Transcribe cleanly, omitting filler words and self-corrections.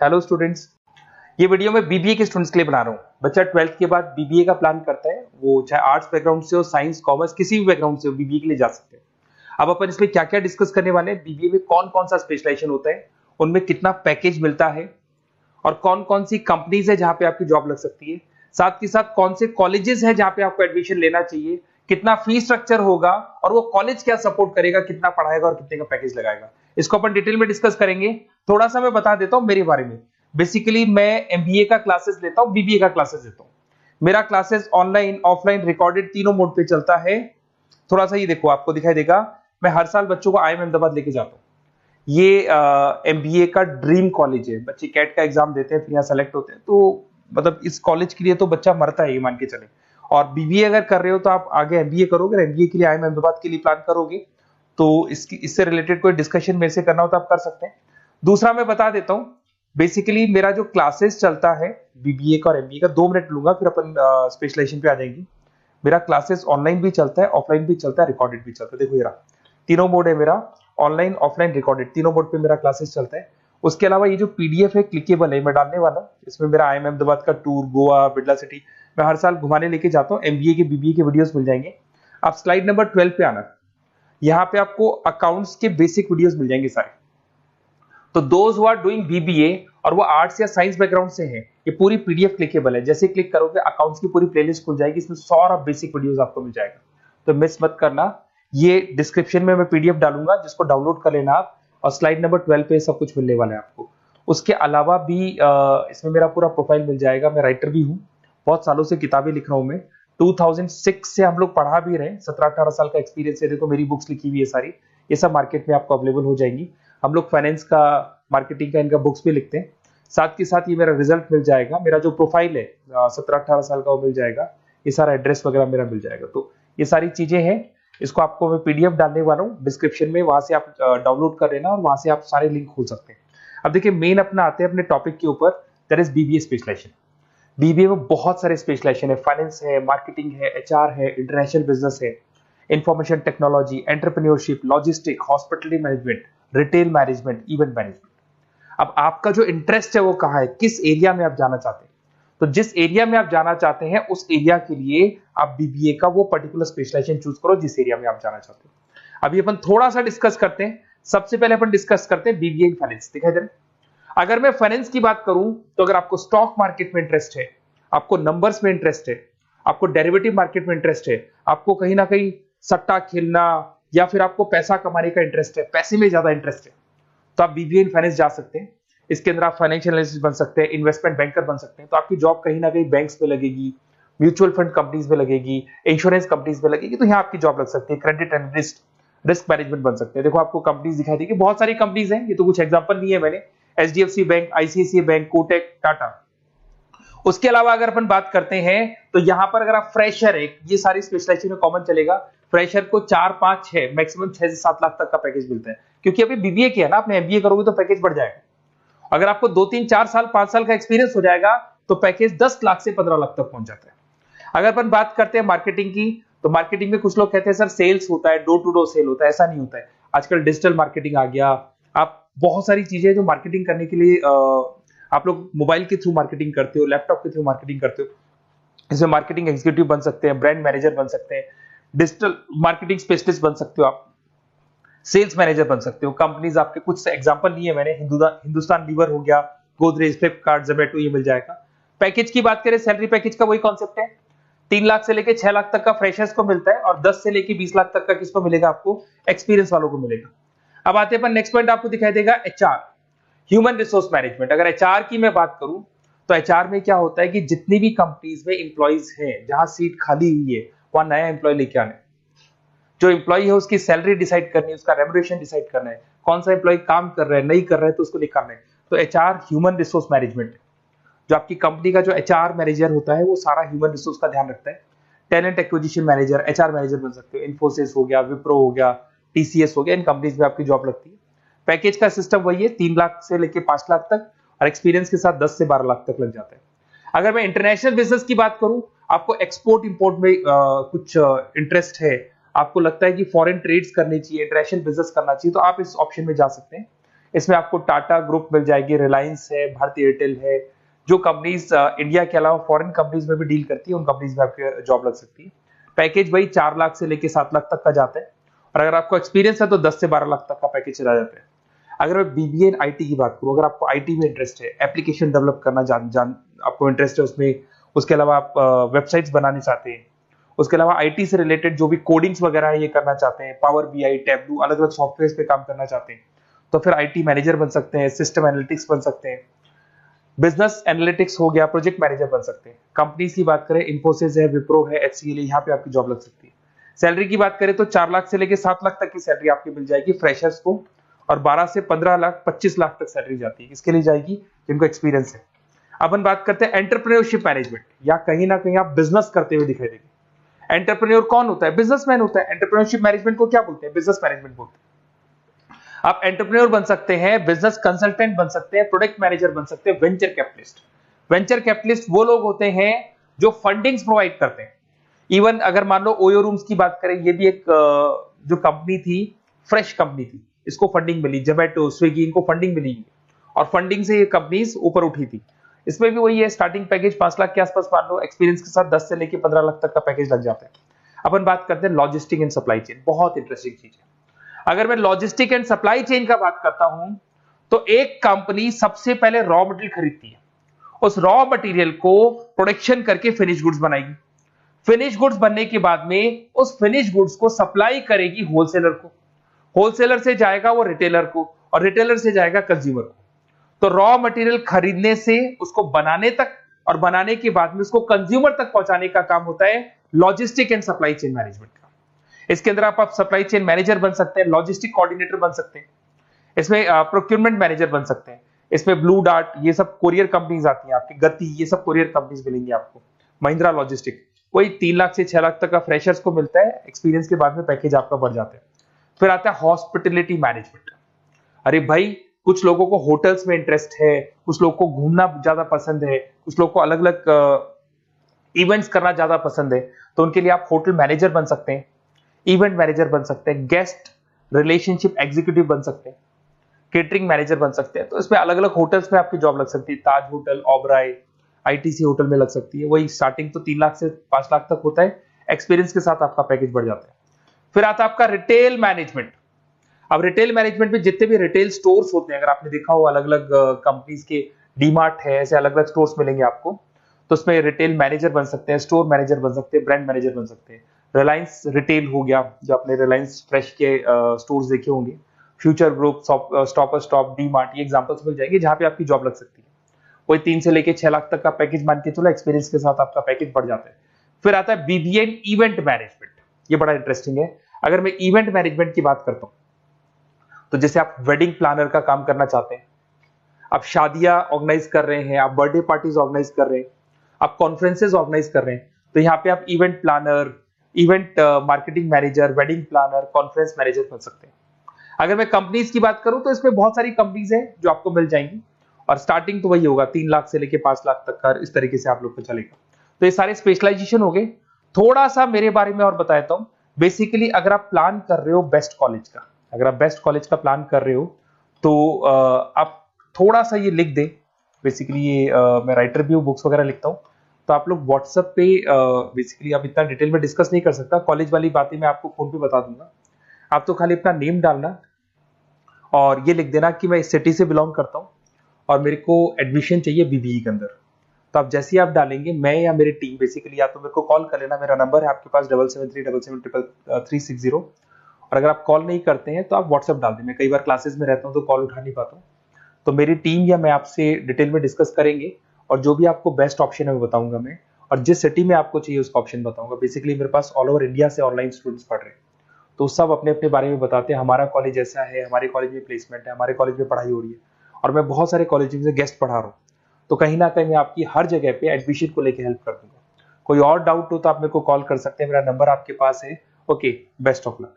Hello students. ये video मैं BBA के स्टूडेंट्स के लिए बना रहा हूँ। बच्चा 12th के बाद बीबीए का प्लान करता है, वो चाहे आर्ट्स बैकग्राउंड से हो, साइंस, कॉमर्स, किसी भी बैकग्राउंड से हो, बीबीए के लिए जा सकते हैं। अब अपन इसमें क्या क्या डिस्कस करने वाले हैं, बीबीए में कौन कौन सा स्पेशलाइजेशन होता है, उनमें कितना पैकेज मिलता है और कौन कौन सी कंपनीज है जहां पे आपकी जॉब लग सकती है, साथ के साथ कौन से कॉलेजेस है जहां पे आपको एडमिशन लेना चाहिए, कितना फी स्ट्रक्चर होगा और वो कॉलेज क्या सपोर्ट करेगा, कितना पढ़ाएगा और कितने का पैकेज लगाएगा, इसको अपन डिटेल में डिस्कस करेंगे। थोड़ा सा मैं बता देता हूं मेरे बारे में। बेसिकली मैं एमबीए का क्लासेस लेता हूं, बीबीए का क्लासेस लेता हूं। मेरा क्लासेस ऑनलाइन, ऑफलाइन, रिकॉर्डेड तीनों मोड पे चलता है। थोड़ा सा ये देखो, आपको दिखाई देगा, मैं हर साल बच्चों को आईएम अहमदाबाद लेके जाता हूँ। ये एमबीए का ड्रीम कॉलेज है। बच्चे कैट का एग्जाम देते हैं, फिर यहाँ सेलेक्ट होते हैं, तो मतलब इस कॉलेज के लिए तो बच्चा मरता है, ये मान के चले। और बीबीए अगर कर रहे हो तो आप आगे एमबीए करोगे, एमबीए के लिए आईएम अहमदाबाद के लिए प्लान करोगे, तो इससे रिलेटेड कोई डिस्कशन मेरे से करना हो तो आप कर सकते हैं। दूसरा मैं बता देता हूँ, बेसिकली मेरा जो क्लासेस चलता है बीबीए का और एमबीए का, 2 मिनट लूंगा फिर अपन स्पेशलाइजेशन पे आ जाएंगे। मेरा क्लासेस ऑनलाइन भी चलता है, ऑफलाइन भी चलता है, रिकॉर्डेड भी चलता है। देखो ये रहा, तीनों मोड है मेरा, ऑनलाइन, ऑफलाइन, रिकॉर्डेड, तीनों मोड पे मेरा क्लासेस चलता है। उसके अलावा ये जो पीडीएफ है क्लिकेबल है, मैं डालने वाला हूँ। इसमें मेरा आईएम अहमदाबाद का टूर, गोवा, बिरला सिटी, मैं हर साल घुमाने लेके जाता हूँ। एमबीए के, बीबीए के वीडियोस मिल जाएंगे। आप स्लाइड नंबर 12 पे आना, यहाँ पे आपको अकाउंट्स के बेसिक वीडियोस मिल जाएंगे सारे। तो those who are doing BBA और वो आर्ट्स या साइंस बैकग्राउंड से हैं, ये पूरी पीडीएफ क्लिकेबल है। जैसे क्लिक करोगे अकाउंट्स की पूरी प्लेलिस्ट खुल जाएगी, इसमें सारा बेसिक वीडियोस आपको मिल जाएगा, तो मिस मत करना। ये डिस्क्रिप्शन में मैं पीडीएफ डालूंगा, जिसको डाउनलोड कर लेना आप, और स्लाइड नंबर 12 पे सब कुछ मिलने वाला है आपको। उसके अलावा भी इसमें मेरा पूरा प्रोफाइल मिल जाएगा। मैं राइटर भी हूँ, बहुत सालों से किताबें लिख रहा हूँ मैं। 2006 से हम लोग पढ़ा भी रहे, 17-18 साल का एक्सपीरियंस है। देखो मेरी बुक्स लिखी हुई है सारी, ये सब मार्केट में आपको अवेलेबल हो जाएंगी। हम लोग फाइनेंस का, मार्केटिंग का, इनका बुक्स भी लिखते हैं। साथ के साथ ये मेरा रिजल्ट मिल जाएगा, मेरा जो प्रोफाइल है 17-18 साल का वो मिल जाएगा, ये सारा एड्रेस वगैरह मेरा मिल जाएगा। तो ये सारी चीजें हैं, इसको आपको मैं पीडीएफ डालने वाला हूँ डिस्क्रिप्शन में, वहां से आप डाउनलोड कर लेना और वहां से आप सारे लिंक खोल सकते हैं। अब देखिए मेन अपना आते हैं अपने टॉपिक के ऊपर, that is BBA specialization. BBA में बहुत सारे स्पेशलाइजेशन है, फाइनेंस है, मार्केटिंग है, एचआर है, इंटरनेशनल बिजनेस है, information technology, entrepreneurship, logistic, hospitality management, retail management, event management. अब आपका जो इंटरेस्ट है वो कहाँ है, किस एरिया में आप जाना चाहते हैं, तो जिस एरिया में आप जाना चाहते हैं उस एरिया के लिए आप बीबीए का वो पर्टिकुलर स्पेशलाइजेशन चूज करो जिस एरिया में आप जाना चाहते हैं। अभी अपन थोड़ा सा डिस्कस करते हैं। सबसे पहले अपन डिस्कस करते हैं बीबीए इन फाइनेंस। दिखाई दे रहा है? अगर मैं फाइनेंस की बात करूं तो अगर आपको स्टॉक मार्केट में इंटरेस्ट है, आपको नंबर्स में इंटरेस्ट है, आपको डेरिवेटिव मार्केट में इंटरेस्ट है, आपको कहीं ना कहीं सट्टा खेलना या फिर आपको पैसा कमाने का इंटरेस्ट है, पैसे में ज्यादा इंटरेस्ट है, तो आप बीबीए इन फाइनेंस जा सकते हैं। इसके अंदर आप फाइनेंशियल एनालिस्ट बन सकते हैं, इन्वेस्टमेंट बैंकर बन सकते हैं। तो आपकी जॉब कहीं ना कहीं बैंक्स में लगेगी, म्यूचुअल फंड कंपनीज में लगेगी, इंश्योरेंस कंपनीज में लगेगी, तो यहाँ आपकी जॉब लग सकती है। क्रेडिट एनालिस्ट, रिस्क मैनेजमेंट बन सकते हैं। देखो आपको कंपनीज दिखाई देगी, बहुत सारी कंपनीज हैं, ये तो कुछ एग्जांपल नहीं है मैंने, HDFC bank, ICICI bank, Kotak, Tata. उसके अलावा अगर अपन बात करते हैं तो यहां पर अगर आप फ्रेशर है, ये सारी स्पेशलाइजेशन में कॉमन चलेगा, फ्रेशर को 4-5-6 मैक्सिमम 6 से 7 लाख तक का पैकेज मिलता है। क्योंकि अभी बीबीए किया ना आपने, एमबीए करोगे तो पैकेज बढ़ जाएगा। अगर आपको 2-3-4 साल 5 साल का एक्सपीरियंस हो जाएगा तो पैकेज 10 लाख से 15 लाख तक पहुंच जाता है। अगर अपन बात करते हैं मार्केटिंग की, तो मार्केटिंग में कुछ लोग कहते हैं सर सेल्स होता है, डोर टू डोर सेल होता है, ऐसा नहीं होता है। आजकल डिजिटल मार्केटिंग आ गया, आप बहुत सारी चीजें जो मार्केटिंग करने के लिए आप लोग मोबाइल के थ्रू मार्केटिंग करते हो, लैपटॉप के थ्रू मार्केटिंग करते हो। इसमें मार्केटिंग एग्जीक्यूटिव बन सकते हैं, ब्रांड मैनेजर बन सकते हैं, डिजिटल मार्केटिंग स्पेशलिस्ट बन सकते हो, आप सेल्स मैनेजर बन सकते हो। कंपनीज आपके कुछ एग्जांपल लिए मैंने, हिंदुस्तान लीवर हो गया, गोदरेज, फ्लिपकार्ट, जोमेटो, ये मिल जाएगा। पैकेज की बात करें, सैलरी पैकेज का वही कॉन्सेप्ट है, 3 लाख से लेके 6 लाख तक का फ्रेशर्स को मिलता है और 10 से लेके 20 लाख तक का किसको मिलेगा, आपको एक्सपीरियंस वालों को मिलेगा। अब आते हैं नेक्स्ट पॉइंट, आपको दिखाई देगा एचआर, ह्यूमन रिसोर्स मैनेजमेंट। अगर एचआर की मैं बात करूं तो एचआर में क्या होता है कि जितनी भी कंपनीज में इंप्लॉइज हैं, जहां सीट खाली हुई है वहां नया इंप्लॉय लेके आना है। जो इंप्लॉय है उसकी सैलरी डिसाइड करनी है, उसका रेम्युनरेशन डिसाइड करना है, कौन सा इंप्लॉय काम कर रहा है, नहीं कर रहा है तो उसको निकालना है। तो एचआर ह्यूमन रिसोर्स मैनेजमेंट, जो आपकी कंपनी का जो एचआर मैनेजर होता है वो सारा ह्यूमन रिसोर्स का ध्यान रखता है। Talent acquisition manager, HR manager बन सकते हो। इन्फोसिस हो गया, विप्रो हो गया, टीसीएस हो गया, इन कंपनीज में आपकी जॉब लगती है। पैकेज का सिस्टम वही है, 3 लाख से लेके 5 लाख तक, और एक्सपीरियंस के साथ 10 से 12 लाख तक लग जाता है। अगर मैं इंटरनेशनल बिजनेस की बात करूं, आपको एक्सपोर्ट इंपोर्ट में कुछ इंटरेस्ट है, आपको लगता है कि फॉरेन ट्रेड्स करनी चाहिए, इंटरनेशनल बिजनेस करना चाहिए, तो आप इस ऑप्शन में जा सकते हैं। इसमें आपको टाटा ग्रुप मिल जाएगी, रिलायंस है, भारतीय एयरटेल है, जो कंपनीज इंडिया के अलावा फॉरेन कंपनीज में भी डील करती है, उन कंपनीज में आपकी जॉब लग सकती है। पैकेज वही 4 लाख से लेके 7 लाख तक का जाता है, और अगर आपको एक्सपीरियंस है तो 10 से 12 लाख तक का पैकेज चला जाता है। अगर मैं बीबीए इन आईटी की बात करूं, अगर आपको आईटी में इंटरेस्ट है, एप्लीकेशन डेवलप करना आपको इंटरेस्ट है उसमें, उसके अलावा आप वेबसाइट्स बनाने चाहते हैं, उसके अलावा आईटी से रिलेटेड जो भी कोडिंग्स वगैरह है ये करना चाहते हैं, पावर बीआई, टैबलू, अलग अलग सॉफ्टवेयर पे काम करना चाहते हैं, तो फिर आईटी मैनेजर बन सकते हैं, सिस्टम एनालिटिक्स बन सकते हैं, बिजनेस एनालिटिक्स हो गया, प्रोजेक्ट मैनेजर बन सकते हैं। कंपनीज की बात करें, इन्फोसिस है, विप्रो है, एचसीएल है, यहाँ पे आपकी जॉब लग सकती है। सैलरी की बात करें तो 4 लाख से लेके 7 लाख तक की सैलरी आपकी मिल जाएगी फ्रेशर्स को, और 12 से 15 लाख 25 लाख तक सैलरी जाती है। किसके लिए जाएगी? जिनको एक्सपीरियंस है। अपन बात करते हैं एंटरप्रेन्योरशिप मैनेजमेंट, या कहीं ना कहीं आप बिजनेस करते हुए दिखाई देंगे। एंटरप्रेन्योर कौन होता है? बिजनेसमैन होता है। एंटरप्रेन्योरशिप मैनेजमेंट को क्या बोलते हैं? बिजनेस मैनेजमेंट बोलते हैं। आप एंटरप्रेन्योर बन सकते हैं, बिजनेस कंसल्टेंट बन सकते हैं, प्रोडक्ट मैनेजर बन सकते हैं, वेंचर कैपिटलिस्ट। वेंचर कैपिटलिस्ट वो लोग होते हैं जो फंडिंग्स प्रोवाइड करते हैं। इवन अगर मान लो ओयो रूम्स की बात करें, ये भी एक जो कंपनी थी, फ्रेश कंपनी थी, इसको फंडिंग मिली, जोमेटो, स्विगी, इनको फंडिंग मिली, और फंडिंग से ये कंपनीज ऊपर उठी थी। इसमें भी वही है, स्टार्टिंग पैकेज 5 लाख के आसपास मान लो, एक्सपीरियंस के साथ 10 से लेके 15 लाख तक का पैकेज लग जाता है। अपन बात करते हैं लॉजिस्टिक एंड सप्लाई चेन, बहुत इंटरेस्टिंग चीज है। अगर मैं लॉजिस्टिक एंड सप्लाई चेन का बात करता हूं, तो एक कंपनी सबसे पहले रॉ मटेरियल खरीदती है, उस रॉ मटेरियल को प्रोडक्शन करके फिनिश गुड्स बनाएगी। फिनिश गुड्स बनने के बाद में उस फिनिश गुड्स को सप्लाई करेगी होलसेलर को, होलसेलर से जाएगा वो रिटेलर को, और रिटेलर से जाएगा कंज्यूमर को। तो रॉ मटेरियल खरीदने से उसको बनाने तक, और बनाने के बाद में उसको कंज्यूमर तक पहुंचाने का काम होता है logistic and supply chain management का। इसके अंदर आप सप्लाई चेन मैनेजर बन सकते हैं, लॉजिस्टिक कोऑर्डिनेटर बन सकते हैं, इसमें प्रोक्योरमेंट मैनेजर बन सकते हैं, इसमें ब्लू डार्ट, ये सब कोरियर कंपनीज आती हैं आपकी, गति, ये सब कोरियर कंपनीज मिलेंगी आपको, महिंद्रा लॉजिस्टिक। कोई 3 लाख से 6 लाख तक का फ्रेशर्स को मिलता है, एक्सपीरियंस के बाद में पैकेज आपका बढ़ जाता है। फिर आता है हॉस्पिटलिटी मैनेजमेंट। अरे भाई, कुछ लोगों को होटल्स में इंटरेस्ट है, कुछ लोगों को घूमना ज्यादा पसंद है, कुछ लोगों को अलग अलग इवेंट्स करना ज्यादा पसंद है, तो उनके लिए आप होटल मैनेजर बन सकते हैं, इवेंट मैनेजर बन सकते हैं, गेस्ट रिलेशनशिप एग्जीक्यूटिव बन सकते हैं, केटरिंग मैनेजर बन सकते हैं। तो इसमें अलग अलग होटल्स में आपकी जॉब लग सकती है, ताज होटल, ओबराय, आईटीसी होटल में लग सकती है। वही स्टार्टिंग तो 3 लाख से 5 लाख तक होता है, एक्सपीरियंस के साथ आपका पैकेज बढ़ जाता है। फिर आता है आपका रिटेल मैनेजमेंट। अब रिटेल मैनेजमेंट में जितने भी रिटेल स्टोर्स होते हैं, अगर आपने देखा हो अलग अलग कंपनीज के, डीमार्ट है, ऐसे अलग अलग स्टोर्स मिलेंगे आपको, तो उसमें रिटेल मैनेजर बन सकते हैं, स्टोर मैनेजर बन सकते हैं, ब्रांड मैनेजर बन सकते हैं। रिलायंस रिटेल हो गया, जो आपने रिलायंस फ्रेश के स्टोर्स देखे होंगे, future group, stopper stop, DMart, ये एग्जांपल्स मिल जाएंगे जहां पे आपकी जॉब लग सकती है। कोई 3 से लेके 6 लाख तक का पैकेज मान के चलो, एक्सपीरियंस के साथ आपका पैकेज बढ़ जाता है। फिर आता है बीबीए इवेंट मैनेजमेंट, ये बड़ा इंटरेस्टिंग है। अगर मैं इवेंट मैनेजमेंट की बात करता हूं, तो जैसे आप वेडिंग प्लानर का काम करना चाहते हैं, आप शादियां ऑर्गेनाइज कर रहे हैं, आप बर्थडे पार्टीज ऑर्गेनाइज कर रहे हैं, आप कॉन्फ्रेंसेज ऑर्गेनाइज कर रहे हैं, तो यहाँ पे आप event planner, event marketing manager, wedding planner, conference manager बन सकते हैं। अगर मैं कंपनीज की बात करूं, तो इसमें बहुत सारी कंपनीज हैं जो आपको मिल जाएंगी, और स्टार्टिंग तो वही होगा 3 लाख से लेके 5 लाख तक का, इस तरीके से आप लोग को चलेगा। तो ये सारे स्पेशलाइजेशन हो गए। थोड़ा सा मेरे बारे में और बताता हूं। बेसिकली अगर आप प्लान कर रहे हो बेस्ट कॉलेज का, अगर आप बेस्ट कॉलेज का प्लान कर रहे हो, तो आप थोड़ा सा ये लिख दे। बेसिकली ये मैं राइटर भी हूँ, बुक्स वगैरह लिखता हूँ, तो आप लोग व्हाट्सएप पे, बेसिकली आप इतना डिटेल में डिस्कस नहीं कर सकता, कॉलेज वाली बातें मैं आपको फोन पे बता दूंगा। आप तो खाली अपना नेम डालना और ये लिख देना कि मैं इस सिटी से बिलोंग करता हूँ और मेरे को एडमिशन चाहिए बीबीए के अंदर। तो आप जैसे ही आप डालेंगे, मैं या मेरी टीम बेसिकली, या तो मेरे को कॉल कर लेना, मेरा नंबर है आपके पास 7737773360। और अगर आप कॉल नहीं करते हैं तो आप व्हाट्सएप डाल दें। मैं कई बार क्लासेस में रहता हूँ तो कॉल उठा नहीं पाता हूँ, तो मेरी टीम या मैं आपसे डिटेल में डिस्कस करेंगे, और जो भी आपको बेस्ट ऑप्शन है वो बताऊंगा मैं, और जिस सिटी में आपको चाहिए उसका ऑप्शन बताऊंगा। बेसिकली मेरे पास ऑल ओवर इंडिया से ऑनलाइन स्टूडेंट्स पढ़ रहे हैं, तो सब अपने अपने बारे में बताते हैं, हमारा कॉलेज ऐसा है, हमारे कॉलेज में प्लेसमेंट है, हमारे कॉलेज में पढ़ाई हो रही है। और मैं बहुत सारे कॉलेज में गेस्ट पढ़ा रहा हूँ, तो कहीं ना कहीं मैं आपकी हर जगह पे एडमिशन को लेकर हेल्प कर दूंगा। कोई और डाउट हो तो आप मेरे को कॉल कर सकते हैं, मेरा नंबर आपके पास है। Okay, best of luck.